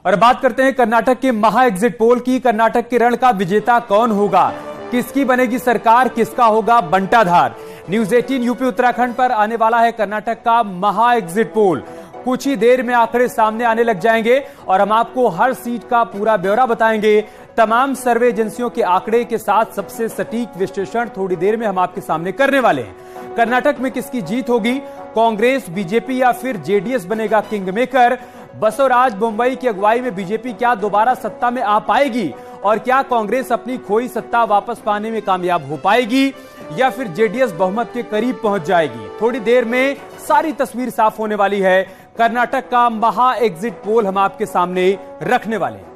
और बात करते हैं कर्नाटक के महा एग्जिट पोल की। कर्नाटक के रण का विजेता कौन होगा, किसकी बनेगी सरकार, किसका होगा बंटाधार। न्यूज 18 यूपी उत्तराखंड पर आने वाला है कर्नाटक का महा एग्जिट पोल। कुछ ही देर में आंकड़े सामने आने लग जाएंगे और हम आपको हर सीट का पूरा ब्यौरा बताएंगे। तमाम सर्वे एजेंसियों के आंकड़े के साथ सबसे सटीक विश्लेषण थोड़ी देर में हम आपके सामने करने वाले हैं। कर्नाटक में किसकी जीत होगी, कांग्रेस, बीजेपी या फिर जेडीएस बनेगा किंग मेकर। बसवराज बोम्मई की अगुवाई में बीजेपी क्या दोबारा सत्ता में आ पाएगी और क्या कांग्रेस अपनी खोई सत्ता वापस पाने में कामयाब हो पाएगी या फिर जेडीएस बहुमत के करीब पहुंच जाएगी। थोड़ी देर में सारी तस्वीर साफ होने वाली है। कर्नाटक का महा एग्जिट पोल हम आपके सामने रखने वाले हैं।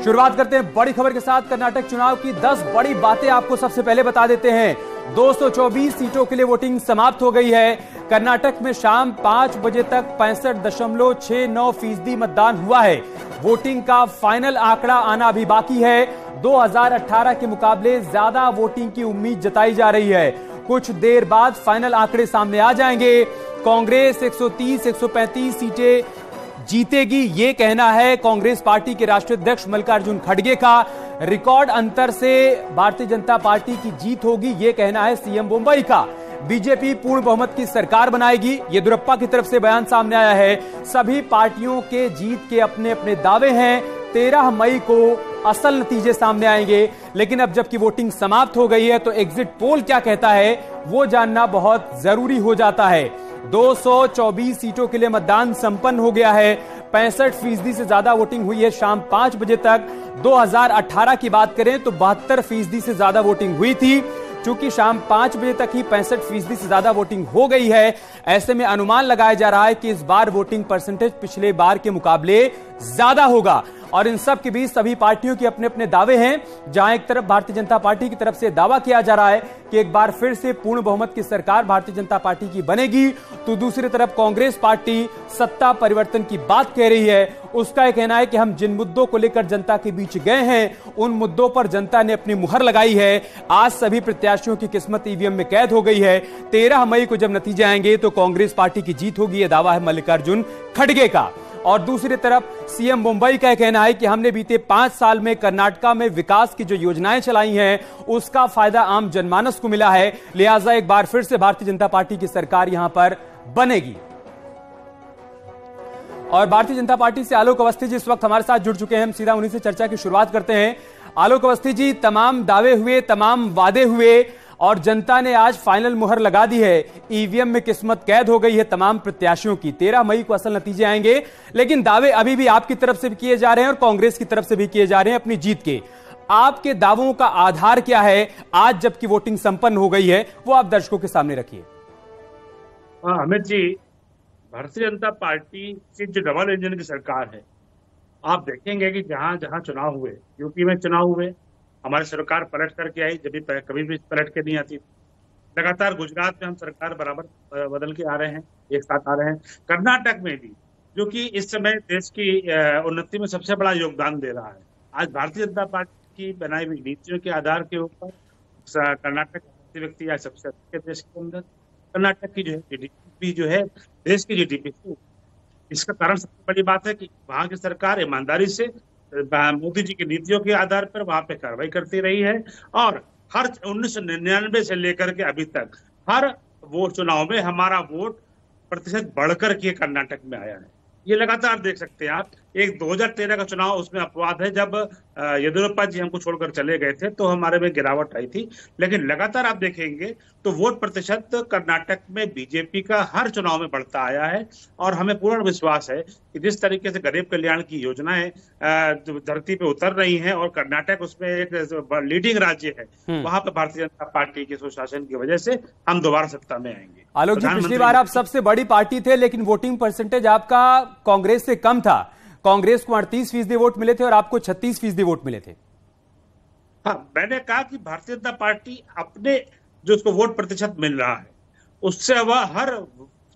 शुरुआत करते हैं बड़ी खबर के साथ। कर्नाटक चुनाव की 10 बड़ी बातें आपको सबसे पहले बता देते हैं। 224 सीटों के लिए वोटिंग समाप्त हो गई है। कर्नाटक में शाम 5 बजे तक 65.69% मतदान हुआ है। वोटिंग का फाइनल आंकड़ा आना अभी बाकी है। 2018 के मुकाबले ज्यादा वोटिंग की उम्मीद जताई जा रही है। कुछ देर बाद फाइनल आंकड़े सामने आ जाएंगे। कांग्रेस 130-135 सीटें जीतेगी, ये कहना है कांग्रेस पार्टी के राष्ट्रीय अध्यक्ष मल्लिकार्जुन खड़गे का। रिकॉर्ड अंतर से भारतीय जनता पार्टी की जीत होगी, ये कहना है सीएम बोम्मई का। बीजेपी पूर्ण बहुमत की सरकार बनाएगी, येदियुरप्पा की तरफ से बयान सामने आया है। सभी पार्टियों के जीत के अपने अपने दावे हैं। 13 मई को असल नतीजे सामने आएंगे। लेकिन अब जबकि वोटिंग समाप्त हो गई है तो एग्जिट पोल क्या कहता है वो जानना बहुत जरूरी हो जाता है। 224 सीटों के लिए मतदान संपन्न हो गया है। 65% से ज्यादा वोटिंग हुई है शाम 5 बजे तक। 2018 की बात करें तो 72% से ज्यादा वोटिंग हुई थी। चूंकि शाम 5 बजे तक ही 65% से ज्यादा वोटिंग हो गई है, ऐसे में अनुमान लगाया जा रहा है कि इस बार वोटिंग परसेंटेज पिछले बार के मुकाबले ज्यादा होगा। और इन सब के बीच सभी पार्टियों के अपने अपने दावे हैं। जहां एक तरफ भारतीय जनता पार्टी की तरफ से दावा किया जा रहा है कि एक बार फिर से पूर्ण बहुमत की सरकार भारतीय जनता पार्टी की बनेगी, तो दूसरी तरफ कांग्रेस पार्टी सत्ता परिवर्तन की बात कह रही है। उसका यह कहना है कि हम जिन मुद्दों को लेकर जनता के बीच गए हैं उन मुद्दों पर जनता ने अपनी मुहर लगाई है। आज सभी प्रत्याशियों की किस्मत ईवीएम में कैद हो गई है। 13 मई को जब नतीजे आएंगे तो कांग्रेस पार्टी की जीत होगी, यह दावा है मल्लिकार्जुन खड़गे का। और दूसरी तरफ सीएम बोम्मई का कहना है कि हमने बीते 5 साल में कर्नाटका में विकास की जो योजनाएं चलाई हैं उसका फायदा आम जनमानस को मिला है, लिहाजा एक बार फिर से भारतीय जनता पार्टी की सरकार यहां पर बनेगी। और भारतीय जनता पार्टी से आलोक अवस्थी जी इस वक्त हमारे साथ जुड़ चुके हैं। हम सीधा उन्हीं से चर्चा की शुरुआत करते हैं। आलोक अवस्थी जी, तमाम दावे हुए, तमाम वादे हुए और जनता ने आज फाइनल मुहर लगा दी है। ईवीएम में किस्मत कैद हो गई है तमाम प्रत्याशियों की। 13 मई को असल नतीजे आएंगे, लेकिन दावे अभी भी आपकी तरफ से भी किए जा रहे हैं और कांग्रेस की तरफ से भी किए जा रहे हैं अपनी जीत के। आपके दावों का आधार क्या है आज जबकि वोटिंग संपन्न हो गई है, वो आप दर्शकों के सामने रखिए। अमित जी, भारतीय जनता पार्टी की जो डबल इंजन की सरकार है, आप देखेंगे कि जहां जहां चुनाव हुए, यूपी में चुनाव हुए, हमारी सरकार पलट करके आई, जब कभी भी पलट के नहीं आती। लगातार गुजरात में हम सरकार बराबर बदल के आ रहे हैं, एक साथ आ रहे हैं। कर्नाटक में भी, जो कि इस समय देश की उन्नति में सबसे बड़ा योगदान दे रहा है। आज भारतीय जनता पार्टी की बनाई हुई नीतियों के आधार के ऊपर कर्नाटक व्यक्ति आज सबसे अच्छे देश के अंदर। कर्नाटक की जो है जीडीपी जो है देश की जीडीपी, इसका कारण सबसे बड़ी बात है कि वहां की सरकार ईमानदारी से मोदी जी की नीतियों के आधार पर वहां पे कार्रवाई करती रही है। और हर 1999 से लेकर के अभी तक हर वोट चुनाव में हमारा वोट प्रतिशत बढ़कर के कर्नाटक में आया है। ये लगातार देख सकते हैं आप। एक 2013 का चुनाव, उसमें अपवाद है जब येदियुरप्पा जी हमको छोड़कर चले गए थे तो हमारे में गिरावट आई थी, लेकिन लगातार आप देखेंगे तो वोट प्रतिशत कर्नाटक में बीजेपी का हर चुनाव में बढ़ता आया है। और हमें पूर्ण विश्वास है कि जिस तरीके से गरीब कल्याण की योजनाएं धरती पे उतर रही हैं और कर्नाटक उसमें एक लीडिंग राज्य है, वहां पर भारतीय जनता पार्टी के सुशासन की वजह से हम दोबारा सत्ता में आएंगे। आलोक जी, पिछली बार आप सबसे बड़ी पार्टी थे लेकिन वोटिंग परसेंटेज आपका कांग्रेस से कम था। कांग्रेस को 38% वोट मिले थे और आपको 36% वोट मिले थे। हाँ, मैंने कहा कि भारतीय जनता पार्टी अपने जो उसको वोट प्रतिशत मिल रहा है उससे वह हर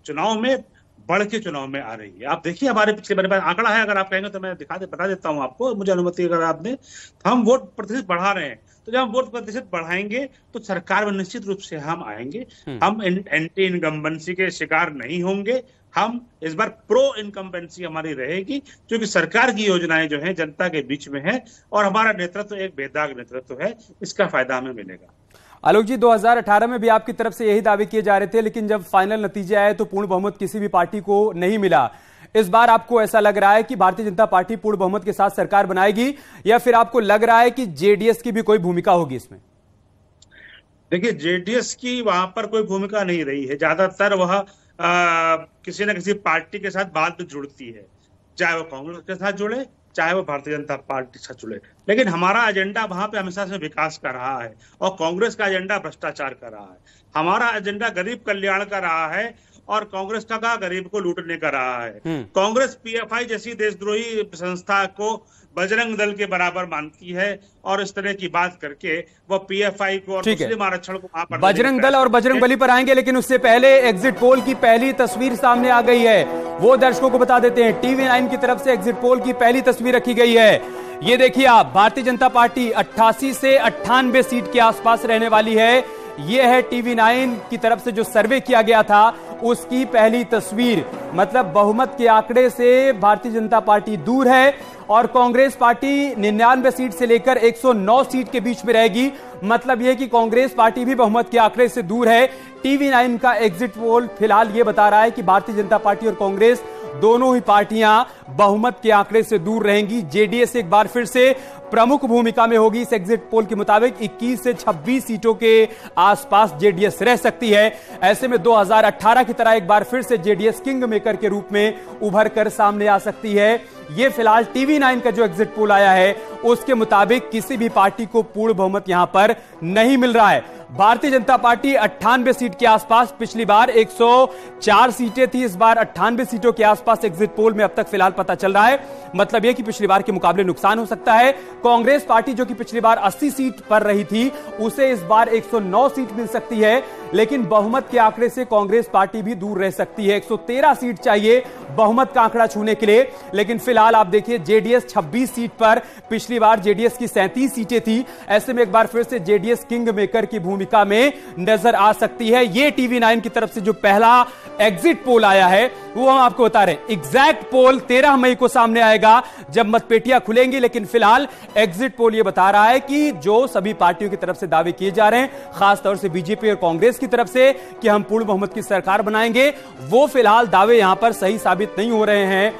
चुनाव में बढ़ के चुनाव में आ रही है। आप देखिए हमारे पिछले मेरे पास आंकड़ा है, अगर आप कहेंगे तो मैं बता देता हूं आपको, मुझे अनुमति अगर आपने, तो हम वोट प्रतिशत बढ़ा रहे हैं। तो जब हम वोट प्रतिशत बढ़ाएंगे तो सरकार में निश्चित रूप से हम आएंगे। हम एंटी इनकम्बेंसी के शिकार नहीं होंगे। हम इस बार प्रो इनकम्बेंसी हमारी रहेगी, क्योंकि सरकार की योजनाएं जो हैं जनता के बीच में है और हमारा नेतृत्व एक बेदाग नेतृत्व है, इसका फायदा हमें मिलेगा। आलोक जी, 2018 में भी आपकी तरफ से यही दावे किए जा रहे थे, लेकिन जब फाइनल नतीजे आए तो पूर्ण बहुमत किसी भी पार्टी को नहीं मिला। इस बार आपको ऐसा लग रहा है कि भारतीय जनता पार्टी पूर्ण बहुमत के साथ सरकार बनाएगी, या फिर आपको लग रहा है कि जेडीएस की भी कोई भूमिका होगी इसमें? देखिए, जेडीएस की वहां पर कोई भूमिका नहीं रही है। ज्यादातर वह किसी न किसी पार्टी के साथ बाद में जुड़ती है, चाहे वो कांग्रेस के साथ जुड़े, चाहे वो भारतीय जनता पार्टी से जुड़े। लेकिन हमारा एजेंडा वहां पे हमेशा से विकास का रहा है और कांग्रेस का एजेंडा भ्रष्टाचार का रहा है। हमारा एजेंडा गरीब कल्याण का रहा है और कांग्रेस का गरीब को लूटने का रहा है। कांग्रेस पीएफआई जैसी देशद्रोही संस्था को बजरंग दल के बराबर मानती है और इस तरह की बात करके वो पीएफआई को और मुस्लिम आरक्षण को वहां पर बजरंग दल और बजरंग बली पर आएंगे, लेकिन उससे पहले एग्जिट पोल की पहली तस्वीर सामने आ गई है, वो दर्शकों को बता देते हैं। टीवी9 की तरफ से एग्जिट पोल की पहली तस्वीर रखी गई है। ये देखिए आप, भारतीय जनता पार्टी 88 से 98 सीट के आसपास रहने वाली है। यह है टीवी9 की तरफ से जो सर्वे किया गया था उसकी पहली तस्वीर। मतलब बहुमत के आंकड़े से भारतीय जनता पार्टी दूर है और कांग्रेस पार्टी 99 सीट से लेकर 109 सीट के बीच में रहेगी। मतलब यह कि कांग्रेस पार्टी भी बहुमत के आंकड़े से दूर है। टीवी9 का एग्जिट पोल फिलहाल यह बता रहा है कि भारतीय जनता पार्टी और कांग्रेस दोनों ही पार्टियां बहुमत के आंकड़े से दूर रहेंगी। जेडीएस एक बार फिर से प्रमुख भूमिका में होगी। इस एग्जिट पोल के मुताबिक 21 से 26 सीटों के आसपास जेडीएस रह सकती है। ऐसे में 2018 की तरह एक बार फिर से जेडीएस किंग मेकर के रूप में उभर कर सामने आ सकती है। यह फिलहाल टीवी9 का जो एग्जिट पोल आया है उसके मुताबिक किसी भी पार्टी को पूर्ण बहुमत यहां पर नहीं मिल रहा है। भारतीय जनता पार्टी 98 सीट के आसपास, पिछली बार 104 सीटें थी, इस बार 98 सीटों के आसपास एग्जिट पोल में अब तक फिलहाल पता चल रहा है। मतलब यह कि पिछली बार के मुकाबले नुकसान हो सकता है। कांग्रेस पार्टी जो कि पिछली बार 80 सीट पर रही थी, उसे इस बार 109 सीट मिल सकती है, लेकिन बहुमत के आंकड़े से कांग्रेस पार्टी भी दूर रह सकती है। 113 सीट चाहिए बहुमत का आंकड़ा छूने के लिए, लेकिन फिलहाल आप देखिए जेडीएस 26 सीट पर, पिछली बार जेडीएस की 37 सीटें थी। ऐसे में एक बार फिर से जेडीएस किंग मेकर की भूमिका में नजर आ सकती है। यह टीवी9 की तरफ से जो पहला एग्जिट पोल आया है वो हम आपको बता रहे हैं। एग्जैक्ट पोल 13 मई को सामने आएगा जब मतपेटियां खुलेंगी, लेकिन फिलहाल एग्जिट पोल यह बता रहा है कि जो सभी पार्टियों की तरफ से दावे किए जा रहे हैं, खासतौर से बीजेपी और कांग्रेस की तरफ से कि हम पूर्ण बहुमत की सरकार बनाएंगे, वो फिलहाल दावे यहां पर सही साबित नहीं हो रहे हैं।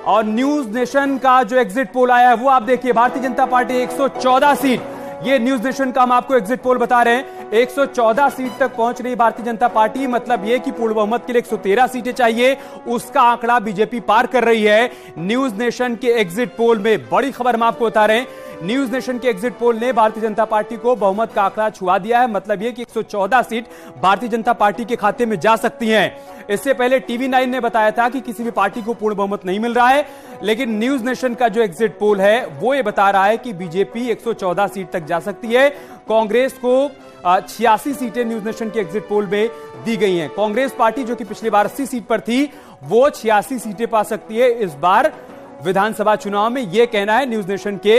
और न्यूज नेशन का जो एग्जिट पोल आया है वो आप देखिए, भारतीय जनता पार्टी 114 सीट, ये न्यूज नेशन का हम आपको एग्जिट पोल बता रहे हैं, 114 सीट तक पहुंच रही भारतीय जनता पार्टी। मतलब यह कि पूर्ण बहुमत के लिए 113 सीटें चाहिए, उसका आंकड़ा बीजेपी पार कर रही है। न्यूज नेशन के एग्जिट पोल में बड़ी खबर हम आपको बता रहे हैं, न्यूज नेशन के एग्जिट पोल ने भारतीय जनता पार्टी को बहुमत का आंकड़ा छुआ दिया है। मतलब यह कि 114 सीट भारतीय जनता पार्टी के खाते में जा सकती हैं। इससे पहले टीवी9 ने बताया था कि किसी भी पार्टी को पूर्ण बहुमत नहीं मिल रहा है, लेकिन न्यूज नेशन का जो एग्जिट पोल है वो ये बता रहा है कि बीजेपी 114 सीट तक जा सकती है। कांग्रेस को 86 सीटें न्यूज नेशन के एग्जिट पोल में दी गई हैं। कांग्रेस पार्टी जो कि पिछली बार 80 सीट पर थी, वो 86 सीटें पा सकती है इस बार विधानसभा चुनाव में, यह कहना है न्यूज नेशन के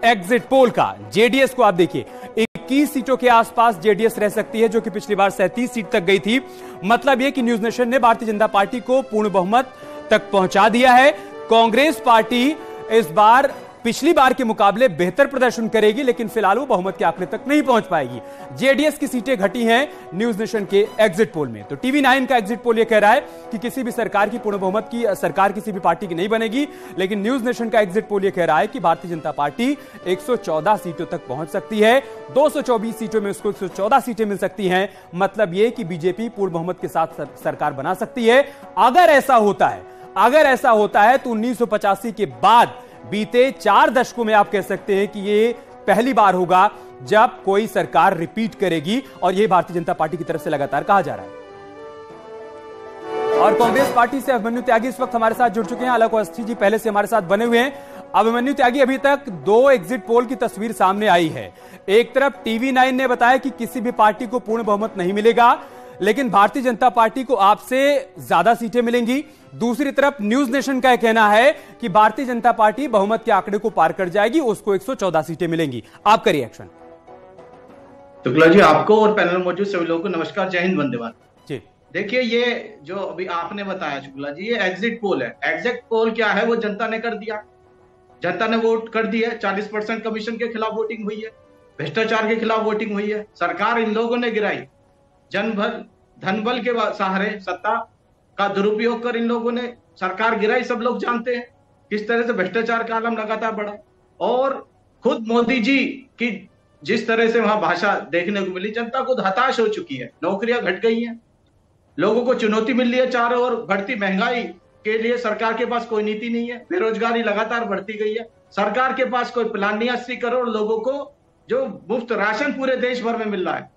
एग्जिट पोल का। जेडीएस को आप देखिए, 21 सीटों के आसपास जेडीएस रह सकती है, जो कि पिछली बार 37 सीट तक गई थी। मतलब यह कि न्यूज नेशन ने भारतीय जनता पार्टी को पूर्ण बहुमत तक पहुंचा दिया है। कांग्रेस पार्टी इस बार पिछली बार के मुकाबले बेहतर प्रदर्शन करेगी, लेकिन फिलहाल वो बहुमत के आंकड़े तक नहीं पहुंच पाएगी। जेडीएस की सीटें घटी हैं न्यूज नेशन के एग्जिट पोल में। तो टीवी9 का एग्जिट पोल ये कह रहा है कि किसी भी सरकार की पूर्ण बहुमत की सरकार किसी भी पार्टी की नहीं बनेगी, लेकिन न्यूज नेशन का एग्जिट पोल ये कह रहा है कि भारतीय जनता पार्टी 114 सीटों तक पहुंच सकती है। 224 सीटों में उसको 114 सीटें मिल सकती हैं। मतलब यह कि बीजेपी पूर्ण बहुमत के साथ सरकार बना सकती है। अगर ऐसा होता है तो 1985 के बाद बीते 4 दशकों में आप कह सकते हैं कि ये पहली बार होगा जब कोई सरकार रिपीट करेगी, और यह भारतीय जनता पार्टी की तरफ से लगातार कहा जा रहा है। और कांग्रेस पार्टी से अभिमन्यु त्यागी इस वक्त हमारे साथ जुड़ चुके हैं। आलोक अवस्थी जी पहले से हमारे साथ बने हुए हैं। अभिमन्यु त्यागी, अभी तक 2 एग्जिट पोल की तस्वीर सामने आई है। एक तरफ टीवी9 ने बताया कि किसी भी पार्टी को पूर्ण बहुमत नहीं मिलेगा, लेकिन भारतीय जनता पार्टी को आपसे ज्यादा सीटें मिलेंगी। दूसरी तरफ न्यूज नेशन का कहना है कि भारतीय जनता पार्टी बहुमत के आंकड़े को पार कर जाएगी, उसको 114 सीटें मिलेंगी। आपका रिएक्शन? शुक्ला जी, आपको और पैनल में मौजूद सभी लोगों को नमस्कार, जय हिंद, वंदे मातरम। जी देखिए, ये जो अभी आपने बताया शुक्ला जी, ये एग्जिट पोल है। एग्जिट पोल क्या है? वो जनता ने कर दिया, जनता ने वोट कर दिया। 40% कमीशन के खिलाफ वोटिंग हुई है, भ्रष्टाचार के खिलाफ वोटिंग हुई है। सरकार इन लोगों ने गिराई, धन बल के सहारे सत्ता का दुरुपयोग कर इन लोगों ने सरकार गिराई। सब लोग जानते हैं किस तरह से भ्रष्टाचार का आलम लगातार बढ़ा। और खुद मोदी जी की जिस तरह से वहां भाषा देखने को मिली, जनता खुद हताश हो चुकी है। नौकरियां घट गई हैं, लोगों को चुनौती मिल रही है चारों ओर। बढ़ती महंगाई के लिए सरकार के पास कोई नीति नहीं है, बेरोजगारी लगातार बढ़ती गई है, सरकार के पास कोई प्लान नहीं। 80 करोड़ लोगों को जो मुफ्त राशन पूरे देश भर में मिल रहा है,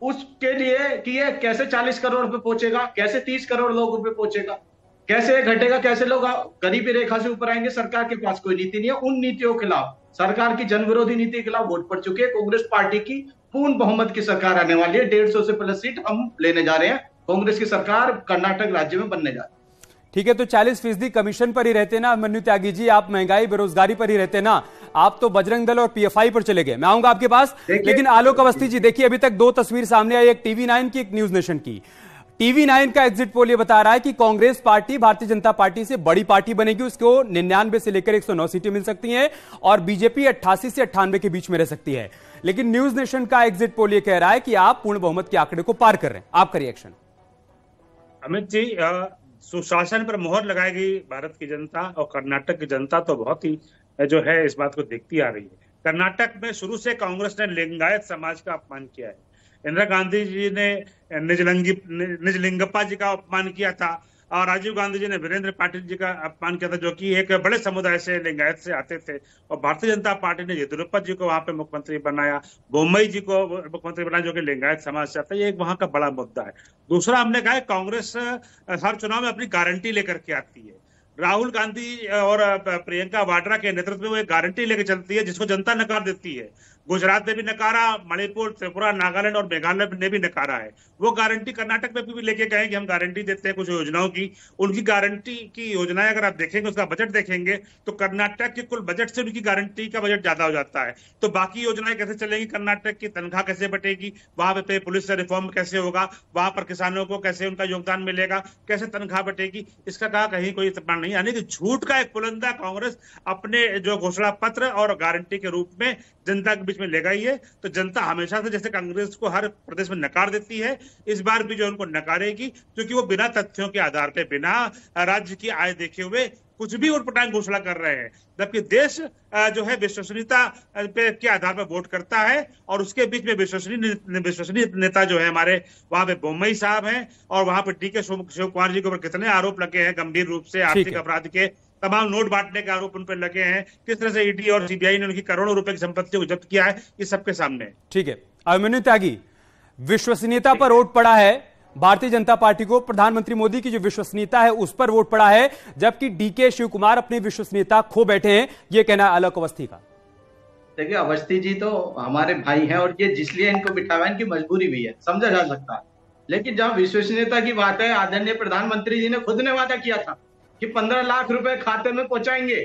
उसके लिए कि ये कैसे 40 करोड़ पे पहुंचेगा, कैसे 30 करोड़ लोगों पे पहुंचेगा, कैसे घटेगा, कैसे लोग गरीबी रेखा से ऊपर आएंगे। सरकार के पास कोई नीति नहीं है। उन नीतियों के खिलाफ, सरकार की जन विरोधी नीति के खिलाफ वोट पड़ चुके हैं। कांग्रेस पार्टी की पूर्ण बहुमत की सरकार आने वाली है। 150 से प्लस सीट हम लेने जा रहे हैं। कांग्रेस की सरकार कर्नाटक राज्य में बनने जा रही है। ठीक है, तो 40% कमीशन पर ही रहते ना अभिमन्यु त्यागी जी, आप महंगाई बेरोजगारी पर ही रहते ना, आप तो बजरंग दल और पीएफआई पर चले गए। मैं आऊंगा आपके पास, लेकिन आलोक अवस्थी जी देखिए, अभी तक दो तस्वीर सामने आई, एक TV9 की, एक न्यूज नेशन की। TV9 का एग्जिट पोल ये बता रहा है कि कांग्रेस पार्टी भारतीय जनता पार्टी से बड़ी पार्टी बनेगी, उसको 99 से लेकर 109 सीटें मिल सकती हैं और बीजेपी 88 से 98 के बीच में रह सकती है। लेकिन न्यूज नेशन का एग्जिट पोल ये कह रहा है कि आप पूर्ण बहुमत के आंकड़े को पार कर रहे हैं। आपका रिएक्शन? अमित जी, सुशासन पर मोहर लगाएगी भारत की जनता, और कर्नाटक की जनता तो बहुत ही जो है इस बात को देखती आ रही है। कर्नाटक में शुरू से कांग्रेस ने लिंगायत समाज का अपमान किया है। इंदिरा गांधी जी ने निजलिंगप्पा जी का अपमान किया था, और राजीव गांधी जी ने वीरेंद्र पाटिल जी का अपमान किया था, जो कि एक बड़े समुदाय से, लिंगायत से आते थे। और भारतीय जनता पार्टी ने येदियुरप्पा जी को वहां पे मुख्यमंत्री बनाया, बोम्मई जी को मुख्यमंत्री बनाया, जो कि लिंगायत समाज से आता है। ये एक वहां का बड़ा मुद्दा है। दूसरा, हमने कहा है कांग्रेस हर चुनाव में अपनी गारंटी लेकर के आती है। राहुल गांधी और प्रियंका वाड्रा के नेतृत्व में वो एक गारंटी लेकर चलती है जिसको जनता नकार देती है। गुजरात ने भी नकारा, मणिपुर, त्रिपुरा, नागालैंड और मेघालय ने भी नकारा है। वो गारंटी कर्नाटक में भी लेके गए कि हम गारंटी देते हैं कुछ योजनाओं की। उनकी गारंटी की योजनाएं अगर आप देखेंगे, उसका बजट देखेंगे, तो कर्नाटक के कुल बजट से उनकी गारंटी का बजट ज्यादा हो जाता है। तो बाकी योजनाएं कैसे चलेंगी, कर्नाटक की तनख्वाह कैसे बटेगी, वहां पे पुलिस से रिफॉर्म कैसे होगा, वहां पर किसानों को कैसे उनका योगदान मिलेगा, कैसे तनख्वाह बटेगी, इसका कहा कहीं कोई प्रमाण नहीं। यानी कि झूठ का एक पुलंदा कांग्रेस अपने जो घोषणा पत्र और गारंटी के रूप में जनता के बीच में ले गई है। तो जनता हमेशा से जैसे कांग्रेस को हर प्रदेश में नकार देती है, इस बार भी जो उनको नकारेगी, क्योंकि वो बिना तथ्यों के आधार पे, बिना राज्य की आय देखे हुए कुछ भी उटपटांग घोषणा कर रहे हैं। जबकि देश जो है विश्वसनीयता के आधार पर वोट करता है, और उसके बीच में विश्वसनीय नेता जो है हमारे, वहां पे बोम्मई साहब हैं, और वहां पे DK शिव कुमार जी के ऊपर कितने आरोप लगे हैं गंभीर रूप से, आर्थिक अपराध के, तमाम नोट बांटने के आरोप उन पर लगे हैं, किस तरह से ED और CBI ने उनकी करोड़ों रुपए की संपत्तियों को जब्त किया है, ये सबके सामने है। ठीक है, अभिमन्यु त्यागी, विश्वसनीयता पर वोट पड़ा है भारतीय जनता पार्टी को, प्रधानमंत्री मोदी की जो विश्वसनीयता है उस पर वोट पड़ा है, जबकि DK शिव कुमार अपनी विश्वसनीयता खो बैठे हैं, ये कहना है आलोक अवस्थी का। देखिए, अवस्थी जी तो हमारे भाई हैं, और ये जिसलिए इनको बिठाया इनकी मजबूरी भी है, समझा जा सकता है। लेकिन जहां विश्वसनीयता की बात है, आदरणीय प्रधानमंत्री जी ने खुद ने वादा किया था कि 15 लाख रुपए खाते में पहुंचाएंगे।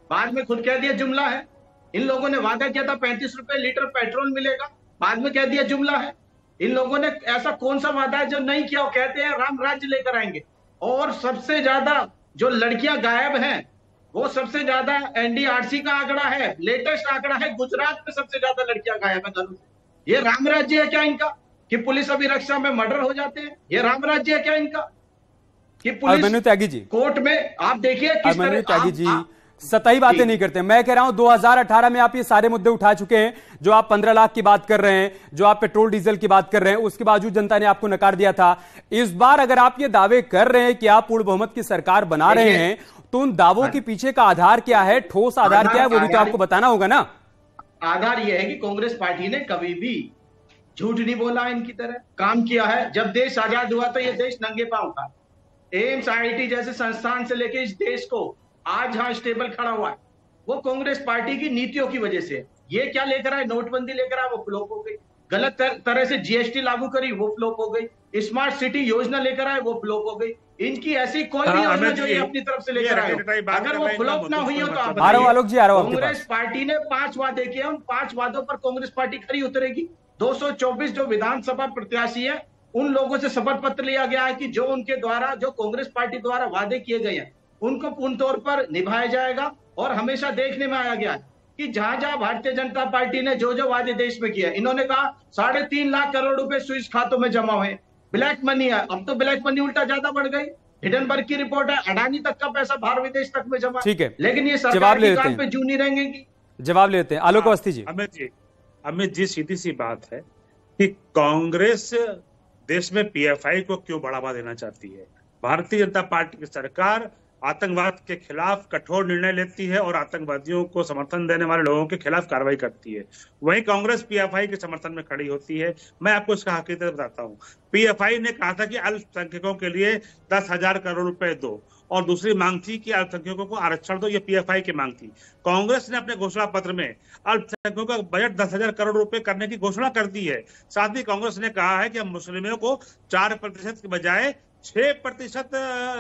बाद में खुद कह दिया जुमला है। इन लोगों ने वादा किया था 35 रुपए लीटर पेट्रोल मिलेगा, बाद में कह दिया जुमला है। इन लोगों ने ऐसा कौन सा वादा है जो नहीं किया? वो कहते हैं राम राज्य लेकर आएंगे। और सबसे ज्यादा जो लड़कियां गायब हैं, वो सबसे ज्यादा NDRC का आंकड़ा है, लेटेस्ट आंकड़ा है, गुजरात में सबसे ज्यादा लड़कियां गायब है घरों से। ये राम राज्य है क्या इनका कि पुलिस अभिरक्षा में मर्डर हो जाते हैं? ये राम राज्य है क्या इनका कि पुलिस त्यागी जी कोर्ट में, आप देखिए किस तरह त्यागी जी सतही बातें नहीं करते। मैं कह रहा हूं 2018 में आप ये सारे मुद्दे उठा चुके हैं, जो आप 15 लाख की बात कर रहे हैं, जो आप पेट्रोल डीजल की बात कर रहे हैं, उसके बावजूद जनता ने आपको नकार दिया था। इस बार अगर आप ये दावे कर रहे हैं कि आप पूर्ण बहुमत की सरकार बना रहे हैं, तो उन दावों के पीछे का आधार क्या है, ठोस आधार क्या है, वो भी तो आपको बताना होगा ना। आधार यह है कि कांग्रेस पार्टी ने कभी भी झूठ नहीं बोला, इनकी तरह काम किया है। जब देश आजाद हुआ तो ये देश नंगे पांव था। एम्स, IIT जैसे संस्थान से लेकर इस देश को आज जहां स्टेबल खड़ा हुआ है, वो कांग्रेस पार्टी की नीतियों की वजह से। ये क्या लेकर आए? नोटबंदी लेकर आए, वो फ्लॉप हो गई। गलत तरह से GST लागू करी, वो फ्लॉप हो गई। स्मार्ट सिटी योजना लेकर आए, वो फ्लॉप हो गई। इनकी ऐसी कोई भी योजना जो ये अपनी तरफ से लेकर आए, अगर वो फ्लॉप ना हुई हो तो आप आलोक जी, कांग्रेस पार्टी ने 5 वादे किए, उन 5 वादों पर कांग्रेस पार्टी खरी उतरेगी। 224 जो विधानसभा प्रत्याशी है उन लोगों से शपथ पत्र लिया गया है कि जो उनके द्वारा, जो कांग्रेस पार्टी द्वारा वादे किए गए हैं उनको पूर्ण तौर पर निभाया जाएगा। और हमेशा देखने में आया गया है कि जहां जहां भारतीय जनता पार्टी ने जो जो वादे देश में किए, इन्होंने कहा 3.5 लाख करोड़ रुपए स्विस खातों में जमा हुए, ब्लैक मनी है। अब तो ब्लैक मनी उल्टा ज्यादा बढ़ गई। हिडनबर्ग की रिपोर्ट है, अडानी तक का पैसा बाहर विदेश तक में जमा। ठीक है, लेकिन ये सरकार की काम पे जू नहीं रहेंगी। जवाब लेते हैं आलोक अवस्थी जी। अमित जी सीधी सी बात है कि कांग्रेस देश में पीएफआई को क्यों बढ़ावा देना चाहती है। भारतीय जनता पार्टी की सरकार आतंकवाद के खिलाफ कठोर निर्णय लेती है और आतंकवादियों को समर्थन देने वाले लोगों के खिलाफ कार्रवाई करती है। वहीं कांग्रेस पीएफआई के समर्थन में खड़ी होती है। मैं आपको इसका हकीकत बताता हूं। पीएफआई ने कहा था कि अल्पसंख्यकों के लिए 10,000 करोड़ रुपए दो, और दूसरी मांग थी कि अल्पसंख्यकों को आरक्षण दो। ये पीएफआई की मांग थी। कांग्रेस ने अपने घोषणा पत्र में अल्पसंख्यकों का बजट 10,000 करोड़ रुपए करने की घोषणा कर दी है। साथ ही कांग्रेस ने कहा है कि हम मुस्लिमों को 4% के बजाय 6%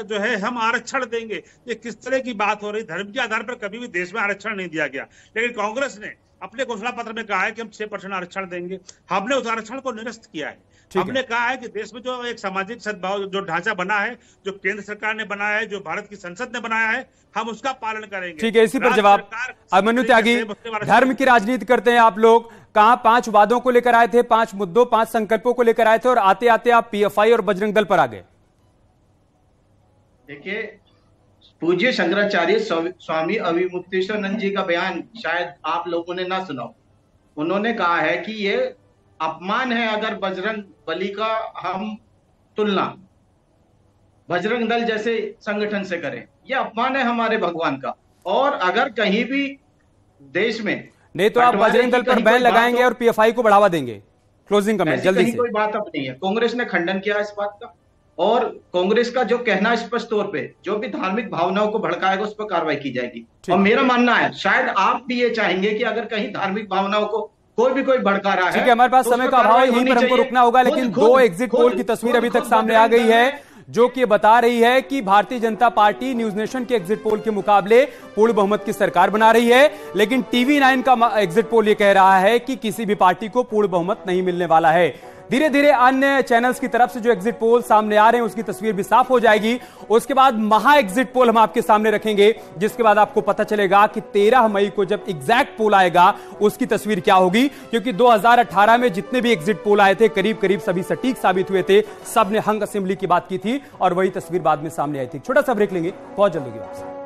जो है हम आरक्षण देंगे। ये किस तरह की बात हो रही। धर्म के आधार पर कभी भी देश में आरक्षण नहीं दिया गया, लेकिन कांग्रेस ने अपने घोषणा पत्र में कहा है कि हम 6% आरक्षण देंगे। हमने उस आरक्षण को निरस्त किया है। हमने कहा है कि देश में जो एक सामाजिक सद्भाव जो ढांचा बना है, जो केंद्र सरकार ने बनाया है, जो भारत की संसद ने बनाया है, हम उसका पालन करेंगे। ठीक है, इसी पर जवाब अभिमन्यु त्यागी। धर्म की राजनीति करते हैं आप लोग। कहां 5 वादों को लेकर आए थे, 5 मुद्दों, 5 संकल्पों को लेकर आए थे, और आते आते आप पीएफआई और बजरंग दल पर आ गए। देखिए, पूज्य शंकराचार्य स्वामी अविमुक्तेश्वरानंद जी का बयान शायद आप लोगों ने ना सुना। उन्होंने कहा है कि ये अपमान है अगर बजरंग बली का हम तुलना बजरंग दल जैसे संगठन से करें। ये अपमान है हमारे भगवान का। और अगर कहीं भी देश में नहीं तो आप बजरंग दल पर बैन लगाएंगे और पीएफआई को बढ़ावा देंगे। क्लोजिंग कमेंट जल्दी से। कोई बात अब नहीं है। कांग्रेस ने खंडन किया इस बात का, और कांग्रेस का जो कहना स्पष्ट तौर पे जो भी धार्मिक भावनाओं को भड़काएगा उस पर कार्रवाई की जाएगी। और मेरा मानना है शायद आप भी ये चाहेंगे कि अगर कहीं धार्मिक भावनाओं को कोई भड़का रहा है। ठीक है, हमारे पास समय का अभाव है, यहीं पर हमको रुकना होगा। लेकिन 2 एग्जिट पोल की तस्वीर अभी तक सामने आ गई है, जो कि बता रही है कि Bharatiya Janata party news nation के एग्जिट पोल के मुकाबले पूर्ण बहुमत की सरकार बना रही है। लेकिन टीवी 9 का एग्जिट पोल ये कह रहा है कि किसी भी पार्टी को पूर्ण बहुमत नहीं मिलने वाला है। धीरे धीरे अन्य चैनल्स की तरफ से जो एग्जिट पोल सामने आ रहे हैं उसकी तस्वीर भी साफ हो जाएगी। उसके बाद महा एग्जिट पोल हम आपके सामने रखेंगे, जिसके बाद आपको पता चलेगा कि 13 मई को जब एग्जैक्ट पोल आएगा उसकी तस्वीर क्या होगी। क्योंकि 2018 में जितने भी एग्जिट पोल आए थे करीब करीब सभी सटीक साबित हुए थे। सबने हंग असेंबली की बात की थी और वही तस्वीर बाद में सामने आई थी। छोटा सा ब्रेक लेंगे, बहुत जल्द होगी वापस।